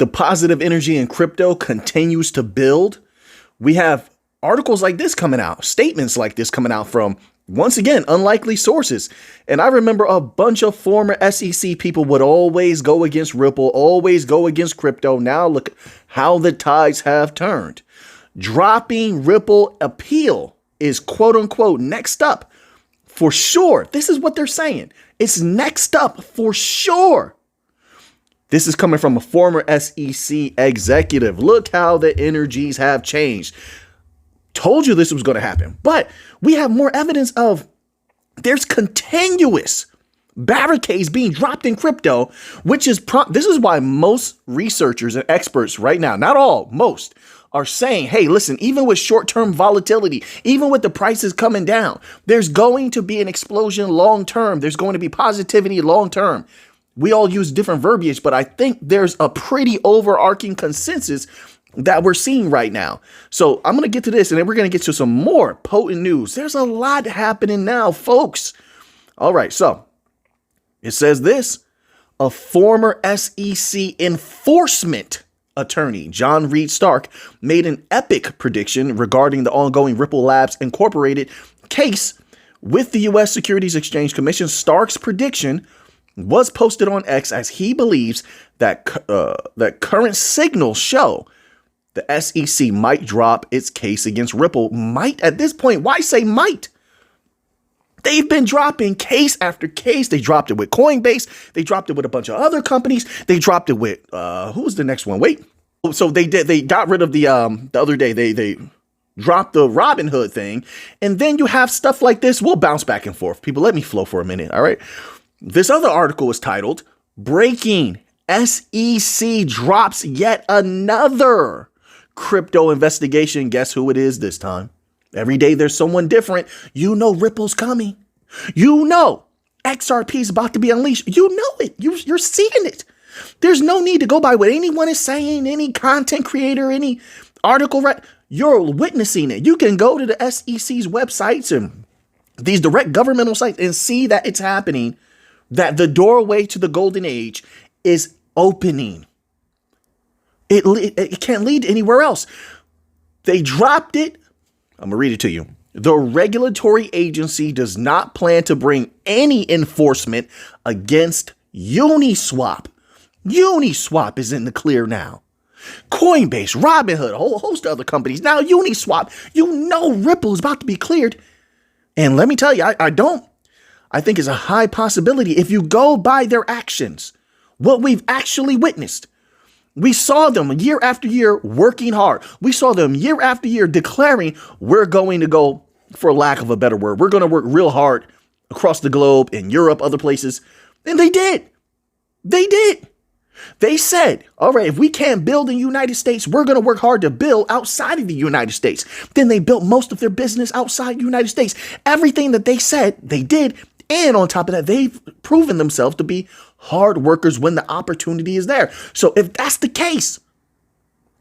The positive energy in crypto continues to build. We have articles like this coming out, statements like this coming out from, once again, unlikely sources. And I remember a bunch of former SEC people would always go against Ripple, always go against crypto. Now look how the tides have turned. Dropping Ripple appeal is quote unquote next up for sure. This is what they're saying. It's next up for sure. This is coming from a former SEC executive. Look how the energies have changed. Told you this was going to happen, but we have more evidence of there's continuous barricades being dropped in crypto, which is this is why most researchers and experts right now, not all, most are saying, hey, listen, even with short-term volatility, even with the prices coming down, there's going to be an explosion long-term. There's going to be positivity long-term. We all use different verbiage, but I think there's a pretty overarching consensus that we're seeing right now. So I'm going to get to this and then we're going to get to some more potent news. There's a lot happening now, folks. All right. So it says this, a former SEC enforcement attorney, John Reed Stark, made an epic prediction regarding the ongoing Ripple Labs Incorporated case with the U.S. Securities Exchange Commission. Stark's prediction was posted on X as he believes that that current signals show the SEC might drop its case against Ripple. Might at this point, why say might? They've been dropping case after case. They dropped it with Coinbase. They dropped it with a bunch of other companies. They dropped it with who was the next one? Wait. So they got rid of the other day. They dropped the Robinhood thing. And then you have stuff like this. We'll bounce back and forth. People, let me flow for a minute. All right. This other article was titled Breaking SEC Drops Yet Another Crypto Investigation. Guess who it is this time? Every day there's someone different. You know Ripple's coming. You know XRP is about to be unleashed. You know it. You're seeing it. There's no need to go by what anyone is saying, any content creator, any article. Right? You're witnessing it. You can go to the SEC's websites and these direct governmental sites and see that it's happening, that the doorway to the golden age is opening. It can't lead anywhere else. They dropped it. I'm going to read it to you. The regulatory agency does not plan to bring any enforcement against Uniswap. Uniswap is in the clear now. Coinbase, Robinhood, a whole host of other companies. Now Uniswap, you know Ripple is about to be cleared. And let me tell you, I think it's a high possibility if you go by their actions, what we've actually witnessed. We saw them year after year working hard. We saw them year after year declaring we're going to go, for lack of a better word, we're going to work real hard across the globe, in Europe, other places. And they did. They did. They said, all right, if we can't build in the United States, we're going to work hard to build outside of the United States. Then they built most of their business outside the United States. Everything that they said, they did. And on top of that, they've proven themselves to be hard workers when the opportunity is there. So if that's the case,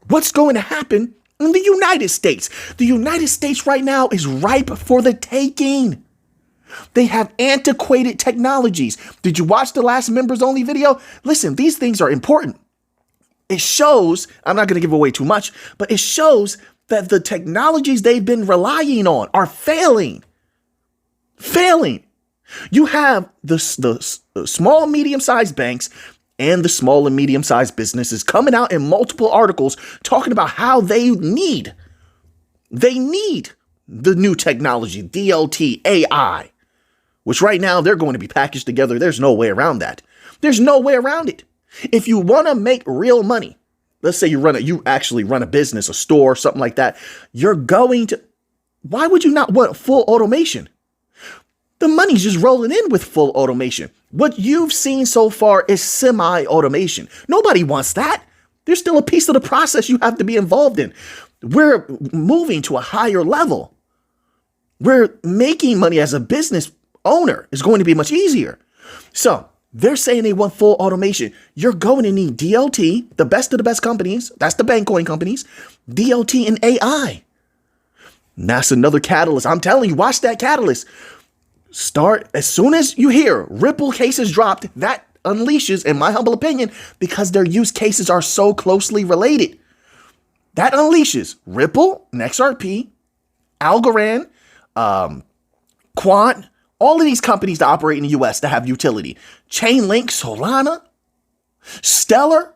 what's going to happen in the United States? The United States right now is ripe for the taking. They have antiquated technologies. Did you watch the last members only video? Listen, these things are important. It shows, I'm not going to give away too much, but it shows that the technologies they've been relying on are failing. You have the small and medium-sized banks and the small and medium-sized businesses coming out in multiple articles talking about how they need the new technology, DLT, AI, which right now they're going to be packaged together. There's no way around that. There's no way around it. If you want to make real money, let's say you actually run a business, a store, something like that, why would you not want full automation? The money's just rolling in with full automation. What you've seen so far is semi-automation. Nobody wants that. There's still a piece of the process you have to be involved in. We're moving to a higher level. We're making money as a business owner is going to be much easier. So they're saying they want full automation. You're going to need DLT, the best of the best companies. That's the Bitcoin companies, DLT and AI. And that's another catalyst. I'm telling you, watch that catalyst. Start as soon as you hear Ripple cases dropped, that unleashes, in my humble opinion, because their use cases are so closely related. That unleashes Ripple and XRP, Algorand, Quant, all of these companies that operate in the US that have utility. Chainlink, Solana, Stellar.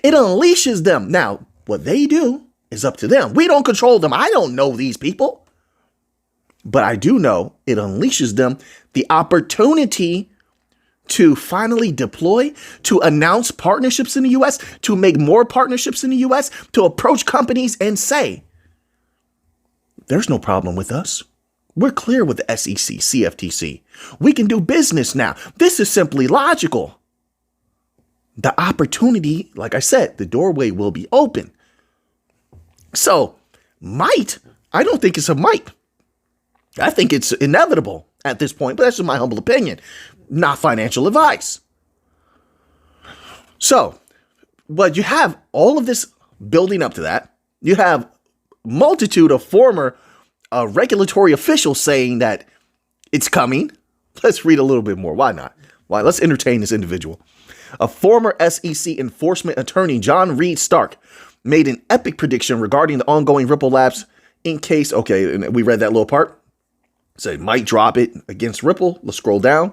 It unleashes them. Now, what they do is up to them. We don't control them. I don't know these people. But I do know it unleashes them the opportunity to finally deploy, to announce partnerships in the US, to make more partnerships in the US, to approach companies and say, there's no problem with us. We're clear with the SEC, CFTC. We can do business now. This is simply logical. The opportunity, like I said, the doorway will be open. So, I don't think it's a might. I think it's inevitable at this point, but that's just my humble opinion, not financial advice. So, but you have all of this building up to that. You have multitude of former regulatory officials saying that it's coming. Let's read a little bit more. Why not? Why? Let's entertain this individual. A former SEC enforcement attorney, John Reed Stark, made an epic prediction regarding the ongoing Ripple Labs in case, okay, and we read that little part. So it might drop it against Ripple. Let's scroll down.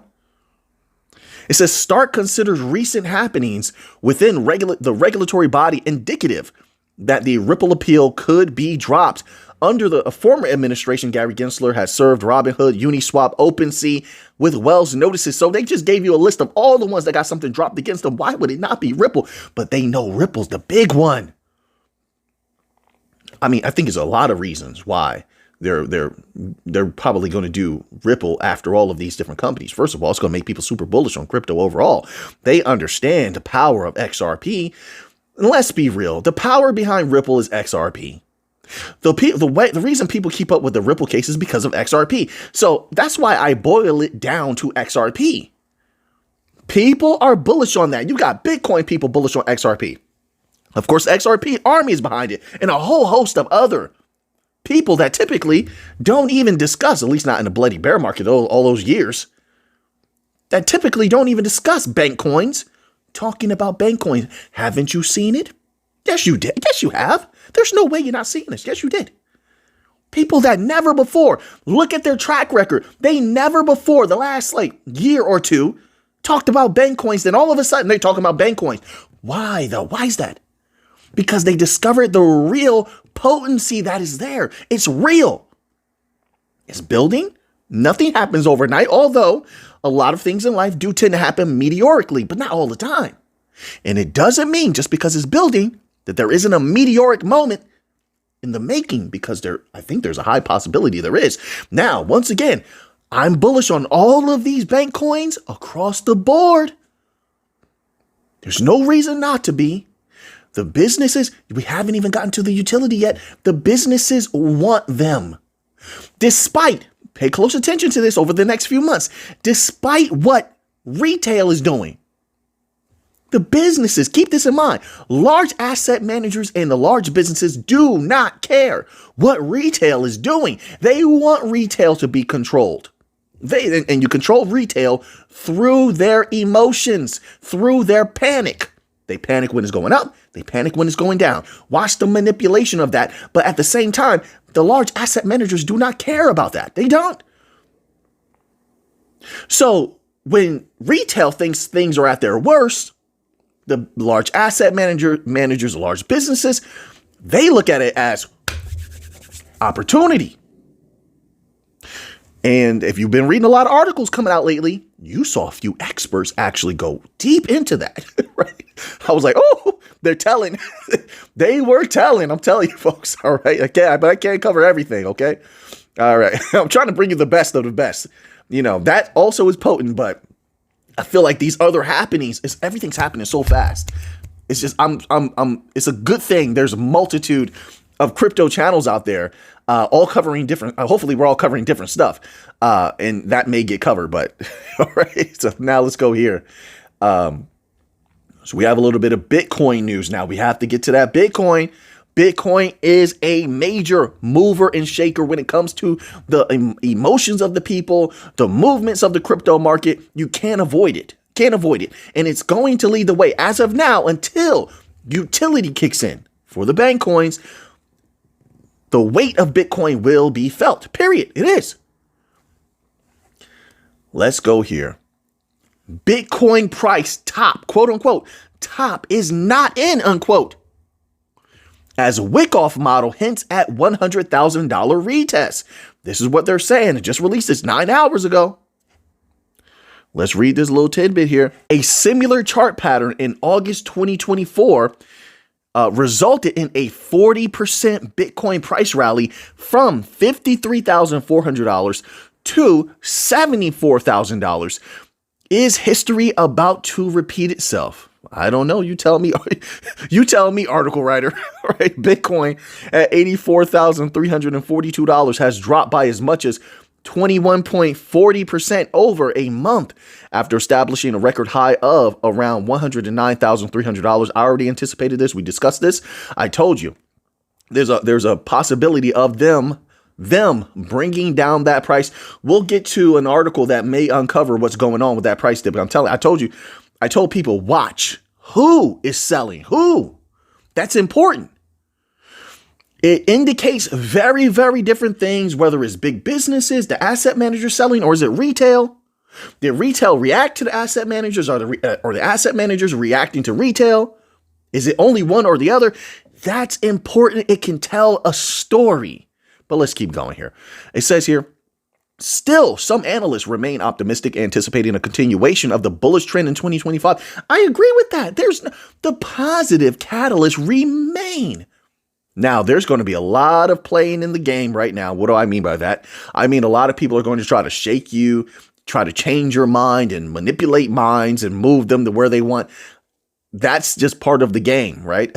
It says Stark considers recent happenings within the regulatory body indicative that the Ripple appeal could be dropped. Under the former administration, Gary Gensler has served Robinhood, Uniswap, OpenSea with Wells notices. So they just gave you a list of all the ones that got something dropped against them. Why would it not be Ripple? But they know Ripple's the big one. I mean, I think there's a lot of reasons why they're probably going to do Ripple after all of these different companies. First of all, it's going to make people super bullish on crypto overall. They understand the power of XRP. And let's be real. The power behind Ripple is XRP. The reason people keep up with the Ripple case is because of XRP. So that's why I boil it down to XRP. People are bullish on that. You got Bitcoin people bullish on XRP. Of course, XRP army is behind it and a whole host of other people that typically don't even discuss, at least not in the bloody bear market all those years, that typically don't even discuss bank coins, talking about bank coins. Haven't you seen it? Yes, you did. Yes, you have. There's no way you're not seeing this. Yes, you did. People that never before, look at their track record. They never before, the last year or two, talked about bank coins. Then all of a sudden they're talking about bank coins. Why though? Why is that? Because they discovered the real potency that is there. It's real. It's building. Nothing happens overnight, although a lot of things in life do tend to happen meteorically, but not all the time. And it doesn't mean just because it's building that there isn't a meteoric moment in the making, because I think there's a high possibility there is. Now, once again, I'm bullish on all of these bank coins across the board. There's no reason not to be. The businesses, we haven't even gotten to the utility yet. The businesses want them. Despite, pay close attention to this over the next few months, despite what retail is doing. The businesses, keep this in mind, large asset managers and the large businesses do not care what retail is doing. They want retail to be controlled. And you control retail through their emotions, through their panic. They panic when it's going up. They panic when it's going down. Watch the manipulation of that. But at the same time, the large asset managers do not care about that. They don't. So when retail thinks things are at their worst, the large asset managers, large businesses, they look at it as opportunity. And if you've been reading a lot of articles coming out lately, you saw a few experts actually go deep into that, right? I was like, oh, they're telling. They were telling. I'm telling you, folks. All right. But I can't cover everything. Okay. All right. I'm trying to bring you the best of the best. That also is potent, but I feel like these other happenings, everything's happening so fast. It's just, it's a good thing. There's a multitude of crypto channels out there, all covering different, hopefully we're all covering different stuff. And that may get covered, but all right. So now let's go here. So we have a little bit of Bitcoin news. Now we have to get to that Bitcoin. Bitcoin is a major mover and shaker when it comes to the emotions of the people, the movements of the crypto market. You can't avoid it. Can't avoid it. And it's going to lead the way as of now until utility kicks in. For the bank coins, the weight of Bitcoin will be felt. Period. It is. Let's go here. Bitcoin price top, quote unquote, top is not in, unquote. As Wyckoff model hints at $100,000 retest. This is what they're saying. It just released this 9 hours ago. Let's read this little tidbit here. A similar chart pattern in August 2024 resulted in a 40% Bitcoin price rally from $53,400 to $74,000. Is history about to repeat itself? I don't know. You tell me. You tell me, article writer. Right? Bitcoin at $84,342 has dropped by as much as 21.40% over a month after establishing a record high of around $109,300. I already anticipated this. We discussed this. I told you there's a possibility of them bringing down that price. We'll get to an article that may uncover what's going on with that price dip. But I told people, watch who is selling who. That's important. It indicates very, very different things, whether it's big businesses, the asset managers selling, or is it retail? Did retail react to the asset managers, or the asset managers reacting to retail? Is it only one or the other? That's important. It can tell a story. But let's keep going here. It says here, still, some analysts remain optimistic, anticipating a continuation of the bullish trend in 2025. I agree with that. The positive catalysts remain. Now, there's going to be a lot of playing in the game right now. What do I mean by that? I mean, a lot of people are going to try to shake you, try to change your mind and manipulate minds and move them to where they want. That's just part of the game, right?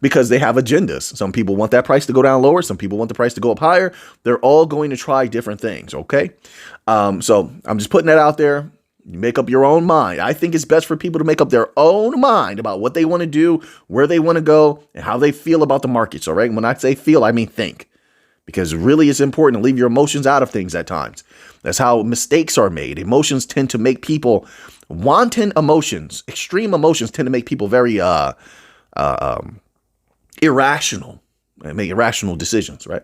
Because they have agendas. Some people want that price to go down lower. Some people want the price to go up higher. They're all going to try different things, okay? So I'm just putting that out there. You make up your own mind. I think it's best for people to make up their own mind about what they want to do, where they want to go, and how they feel about the markets, all right? When I say feel, I mean think. Because really it's important to leave your emotions out of things at times. That's how mistakes are made. Emotions tend to make people, wanton emotions, extreme emotions tend to make people very irrational and make irrational decisions, right?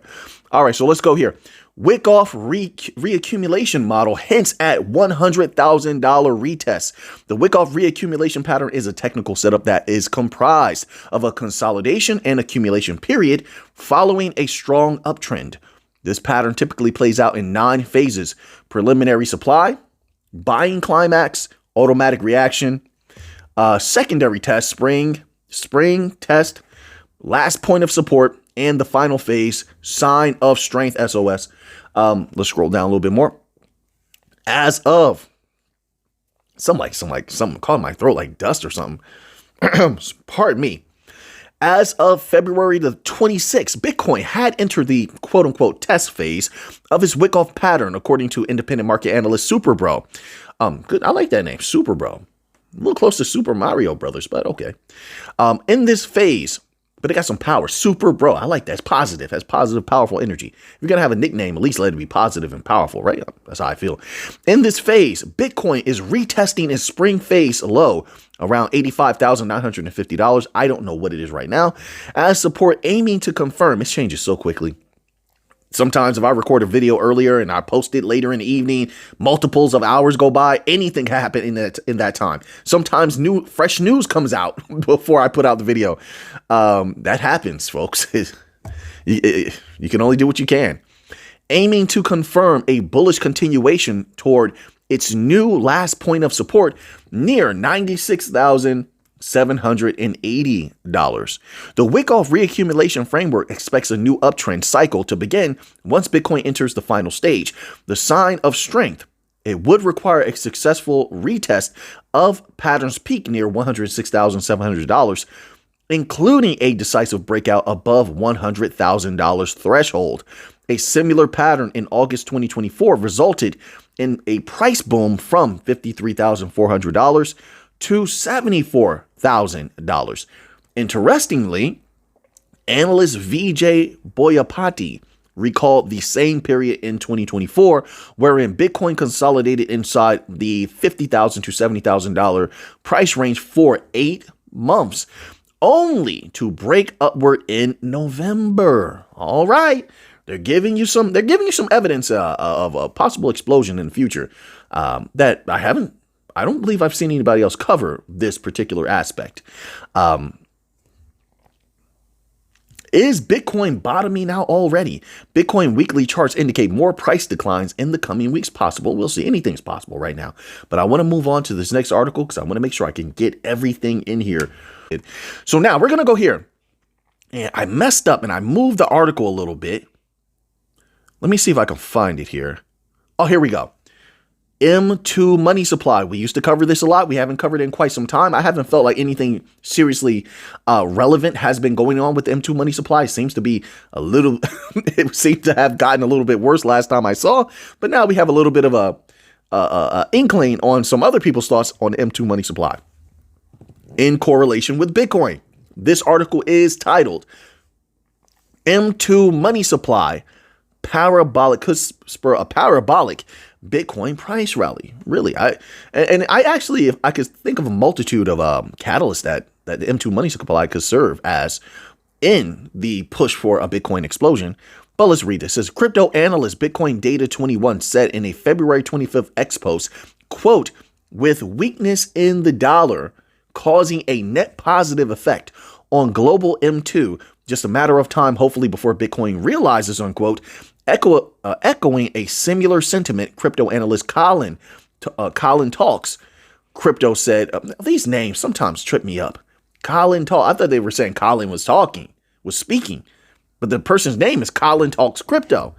All right, so let's go here. Wyckoff reaccumulation model hints at $100,000 retest. The Wyckoff reaccumulation pattern is a technical setup that is comprised of a consolidation and accumulation period following a strong uptrend. This pattern typically plays out in 9 phases: preliminary supply, buying climax, automatic reaction, secondary test, spring test, last point of support, and the final phase, sign of strength, SOS. Let's scroll down a little bit more. As of something caught my throat like dust or something. Pardon me. As of February the 26th, Bitcoin had entered the quote unquote test phase of its Wyckoff pattern, according to independent market analyst Superbro. Good. I like that name, Superbro. A little close to Super Mario Brothers, but okay. In this phase, but it got some power. Super bro. I like that. It's positive. Has positive, powerful energy. If you're going to have a nickname, at least let it be positive and powerful, right? That's how I feel. In this phase, Bitcoin is retesting its spring phase low around $85,950. I don't know what it is right now. As support aiming to confirm. It changes so quickly. Sometimes if I record a video earlier and I post it later in the evening, multiples of hours go by, anything can happen in that time. Sometimes fresh news comes out before I put out the video. That happens, folks. You can only do what you can. Aiming to confirm a bullish continuation toward its new last point of support near $96,780. The Wyckoff reaccumulation framework expects a new uptrend cycle to begin once Bitcoin enters the final stage. The sign of strength. It would require a successful retest of pattern's peak near $106,700, including a decisive breakout above $100,000 threshold. A similar pattern in August 2024 resulted in a price boom from $53,400 to $74,000. Interestingly, analyst Vijay Boyapati recalled the same period in 2024, wherein Bitcoin consolidated inside the $50,000 to $70,000 price range for 8 months, only to break upward in November. All right. They're giving you some evidence of a possible explosion in the future that I don't believe I've seen anybody else cover this particular aspect. Is Bitcoin bottoming out already? Bitcoin weekly charts indicate more price declines in the coming weeks possible. We'll see. Anything's possible right now. But I want to move on to this next article because I want to make sure I can get everything in here. So now we're going to go here. And I messed up and I moved the article a little bit. Let me see if I can find it here. Oh, here we go. M2 money supply. We used to cover this a lot. We haven't covered it in quite some time. I haven't felt like anything seriously relevant has been going on with the M2 money supply. It seems to be a little, it seemed to have gotten a little bit worse last time I saw, but now we have a little bit of a inkling on some other people's thoughts on M2 money supply in correlation with Bitcoin. This article is titled M2 money supply parabolic could spur a parabolic Bitcoin price rally. Really, I actually, if I could think of a multitude of catalysts that the M2 money supply could serve as in the push for a Bitcoin explosion. But let's read this. It says crypto analyst Bitcoin Data 21 said in a February 25th X post, quote, with weakness in the dollar causing a net positive effect on global M2, just a matter of time, hopefully, before Bitcoin realizes, unquote, echoing a similar sentiment, crypto analyst Colin Talks, crypto said, these names sometimes trip me up. Colin Talk. I thought they were saying Colin was speaking, but the person's name is Colin Talks Crypto.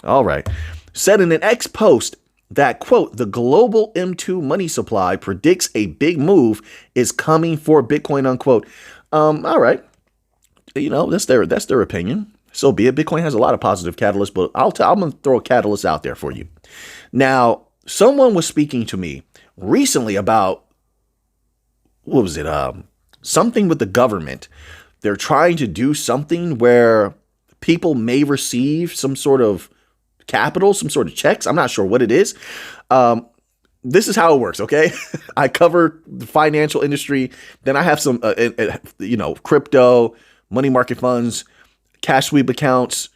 All right. Said in an X post that, quote, the global M2 money supply predicts a big move is coming for Bitcoin, unquote. All right. You know, that's their opinion. So be it. Bitcoin has a lot of positive catalysts, but I'm going to throw a catalyst out there for you. Now, someone was speaking to me recently about, what was it? Something with the government. They're trying to do something where people may receive some sort of capital, some sort of checks. I'm not sure what it is. This is how it works. Okay. I cover the financial industry. Then I have some, crypto, money market funds, cash sweep accounts,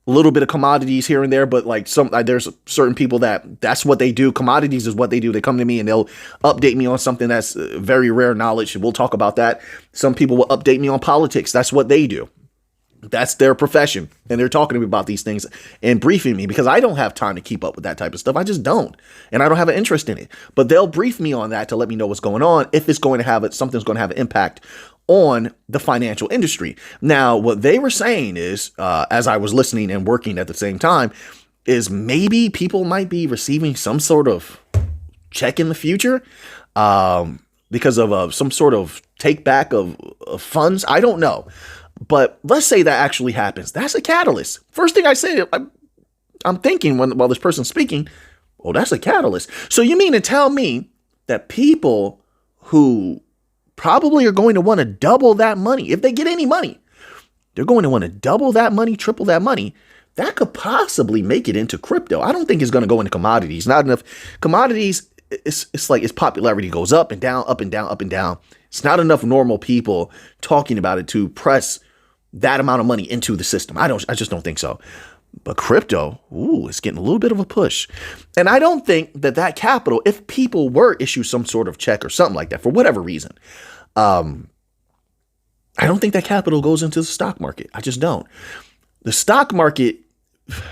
a little bit of commodities here and there, but like there's certain people that's what they do. Commodities is what they do. They come to me and they'll update me on something that's very rare knowledge. We'll talk about that. Some people will update me on politics. That's what they do. That's their profession. And they're talking to me about these things and briefing me because I don't have time to keep up with that type of stuff. I just don't. And I don't have an interest in it, but they'll brief me on that to let me know what's going on. If it's going to have something's going to have an impact on the financial industry. Now, what they were saying is, as I was listening and working at the same time, is maybe people might be receiving some sort of check in the future because of some sort of take back of funds. I don't know. But let's say that actually happens. That's a catalyst. First thing I say, I'm thinking while this person's speaking, oh, that's a catalyst. So you mean to tell me that people who probably are going to want to double that money, if they get any money, they're going to want to double that money, triple that money. That could possibly make it into crypto. I don't think it's going to go into commodities. Not enough commodities. It's like its popularity goes up and down, up and down, up and down. It's not enough normal people talking about it to press that amount of money into the system. I just don't think so. But crypto, it's getting a little bit of a push. And I don't think that capital, if people were issue some sort of check or something like that, for whatever reason, I don't think that capital goes into the stock market. I just don't. The stock market,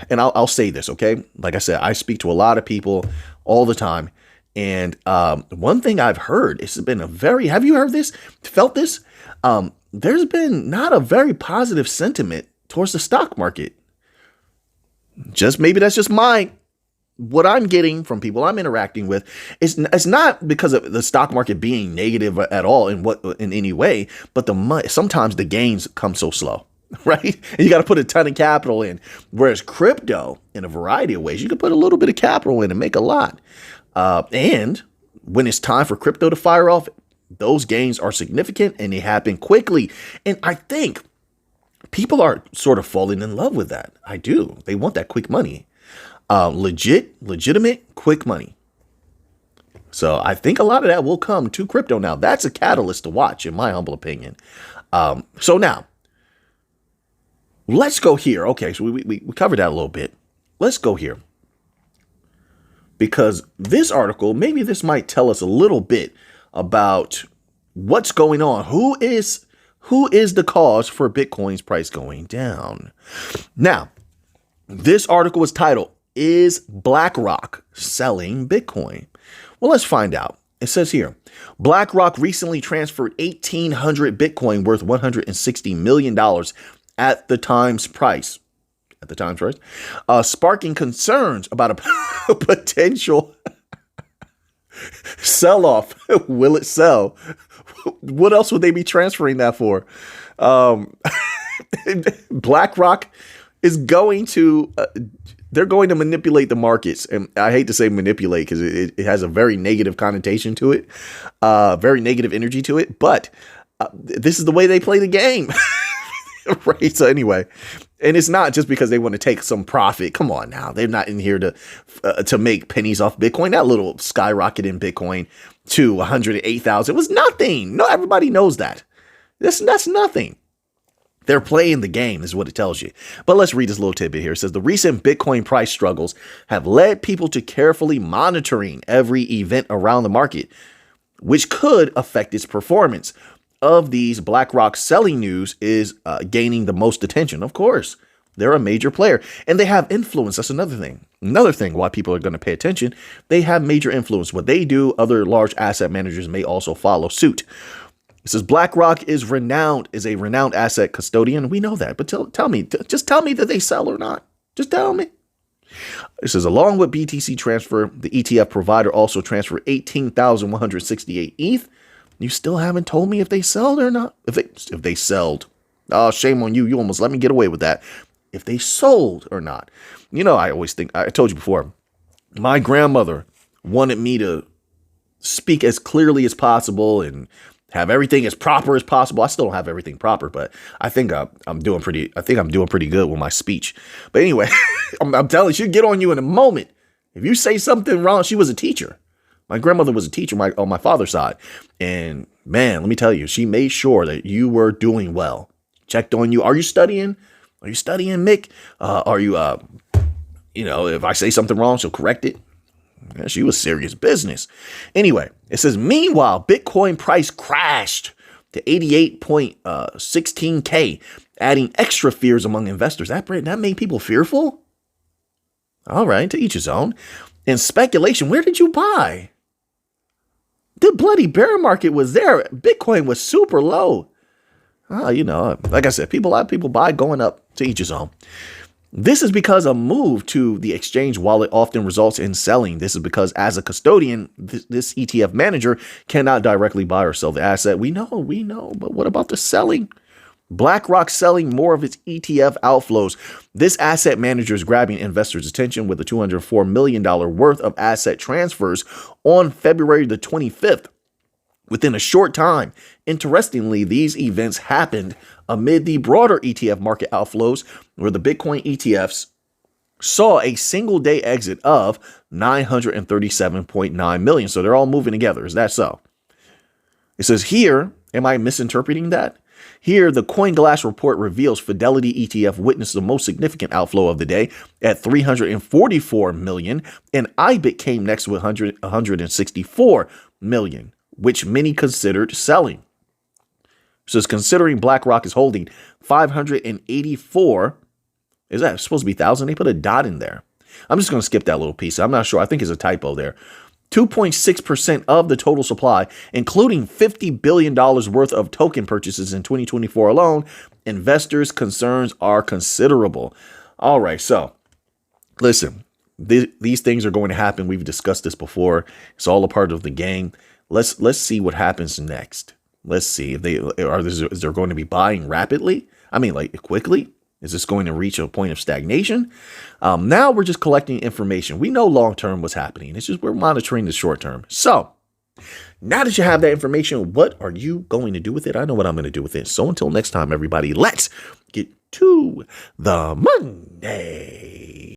and I'll say this, okay? Like I said, I speak to a lot of people all the time. And one thing I've heard, it's been have you heard this? Felt this? There's been not a very positive sentiment towards the stock market. Maybe that's just what I'm getting from people I'm interacting with. It's not because of the stock market being negative at all in any way, but sometimes the gains come so slow, right? And you got to put a ton of capital in. Whereas crypto, in a variety of ways, you can put a little bit of capital in and make a lot. And when it's time for crypto to fire off, those gains are significant and they happen quickly. And I think People are sort of falling in love with that. I do. They want that quick money. Legitimate, quick money. So I think a lot of that will come to crypto now. That's a catalyst to watch, in my humble opinion. So now, let's go here. Okay, so we covered that a little bit. Let's go here. Because this article, maybe this might tell us a little bit about what's going on. Who is the cause for Bitcoin's price going down? Now, this article was titled, "Is BlackRock Selling Bitcoin?" Well, let's find out. It says here, BlackRock recently transferred 1,800 Bitcoin worth $160 million at the time's price. Sparking concerns about a potential sell-off. Will it sell? What else would they be transferring that for? BlackRock is going to, they're going to manipulate the markets. And I hate to say manipulate because it has a very negative connotation to it, very negative energy to it. But this is the way they play the game. Right. So anyway, and it's not just because they want to take some profit. Come on now. They're not in here to make pennies off Bitcoin. That little skyrocket in Bitcoin to 108,000 was nothing. No, everybody knows that. That's nothing. They're playing the game is what it tells you. But let's read this little tidbit here. It says the recent Bitcoin price struggles have led people to carefully monitoring every event around the market, which could affect its performance. Of these, BlackRock selling news is gaining the most attention. Of course, they're a major player and they have influence. That's another thing. Another thing why people are going to pay attention. They have major influence. What they do, other large asset managers may also follow suit. It says BlackRock is a renowned asset custodian. We know that, but tell me that they sell or not. Just tell me. It says along with BTC transfer, the ETF provider also transferred 18,168 ETH. You still haven't told me if they sold or not. If they sold. Oh, shame on you. You almost let me get away with that. If they sold or not. You know, I always think, I told you before, my grandmother wanted me to speak as clearly as possible and have everything as proper as possible. I still don't have everything proper, but I think I'm doing pretty good with my speech. But anyway, I'm telling you, she'll get on you in a moment. If you say something wrong, she was a teacher. My grandmother was a teacher on my father's side. And man, let me tell you, she made sure that you were doing well. Checked on you. Are you studying? Are you studying, Mick? Are you, if I say something wrong, she'll correct it. Yeah, she was serious business. Anyway, it says, meanwhile, Bitcoin price crashed to 88.16K, adding extra fears among investors. That made people fearful? All right, to each his own. And speculation, where did you buy? The bloody bear market was there. Bitcoin was super low. Like I said, a lot of people buy going up, to each his own. This is because a move to the exchange wallet often results in selling. This is because as a custodian, this ETF manager cannot directly buy or sell the asset. We know, but what about the selling? BlackRock selling more of its ETF outflows. This asset manager is grabbing investors' attention with a $204 million worth of asset transfers on February the 25th. Within a short time, interestingly, these events happened amid the broader ETF market outflows, where the Bitcoin ETFs saw a single day exit of 937.9 million. So they're all moving together. Is that so? It says here, am I misinterpreting that? Here, the CoinGlass report reveals Fidelity ETF witnessed the most significant outflow of the day at 344 million, and IBIT came next with 164 million, which many considered selling. So it's considering BlackRock is holding 584. Is that supposed to be 1,000? They put a dot in there. I'm just going to skip that little piece. I'm not sure. I think it's a typo there. 2.6% of the total supply, including $50 billion worth of token purchases in 2024 alone. Investors' concerns are considerable. All right. So listen, these things are going to happen. We've discussed this before. It's all a part of the game. Let's see what happens next. Let's see if is there going to be buying rapidly? I mean, like quickly? Is this going to reach a point of stagnation? Now we're just collecting information. We know long-term what's happening. It's just we're monitoring the short-term. So Now that you have that information, what are you going to do with it? I know what I'm going to do with it. So until next time, everybody, let's get to the Monday.